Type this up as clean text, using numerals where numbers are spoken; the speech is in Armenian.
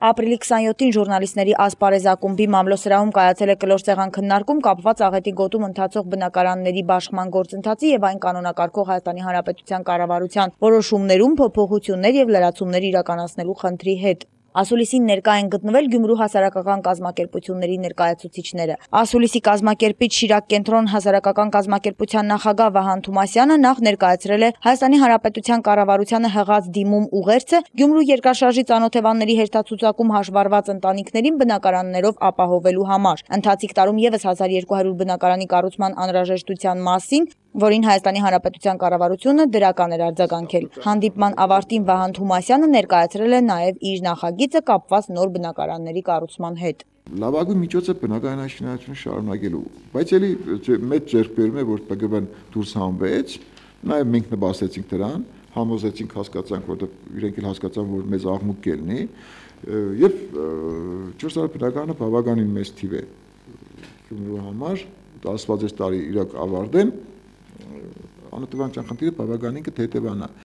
Ապրիլի 27-ին ժուրնալիստների ասպարեզակումբի մամլոսրահում կայացել է կլոր սեղան քննարկում կապված Աղետի գոտում ընթացող բնակարանների բաշխման գործընթացի եւ այն կանոնակարգող Հայաստանի Հանրապետության կառավարության որոշումներում փոփոխություններ եւ լրացումներ իրականացնելու խնդրի հետ։ Ասուլիսին ներկա են գտնվել Գյումրու հասարակական կազմակերպությունների ներկայացուցիչները։ Ասուլիսի կազմակերպիչ Շիրակ կենտրոն հասարակական կազմակերպության նախագահ Վահան Թումասյանը նախ ներկայացրել է Հայաստանի Հանրապետության կառավարությանը հղած դիմում ուղերձը Գյումրու երկրաշարժի ծանոթեվանների հերթացուցակում հաշվառված ընտանիքներին բնակարաններով ապահովելու համար։ Ընթացիկ տարում եւս 1200 բնակարանի կառուցման անհրաժեշտության մասին, որին Հայաստանի Հանրապետության կառավարությունը դրական էր արձագանքել։ Հանդիպման ավարտին Վահան Թումասյանը ներկայացրել է նաեւ իր նախագիծը կապված նոր բնակարանների կառուցման հետ։ Լավագույն միջոցը բնակարանաշինությունը շարունակելու, բայց էլի մեծ ձեռքբերում է, որ ՊԳԲ-ն դուրս հանվեց, նաեւ մենք նպաստեցինք դրան, համոզեցինք, հասկացանք, որտեղ իրենք էլ հասկացան, որ մեծ աղմուկ կլինի, եւ 400 բնակարանը բավականին մեծ թիվ է Գյումրու համար, ասված է տարի իրակ ավարտեն, անօթևանության խնդիրը բավականին կթեթևանա։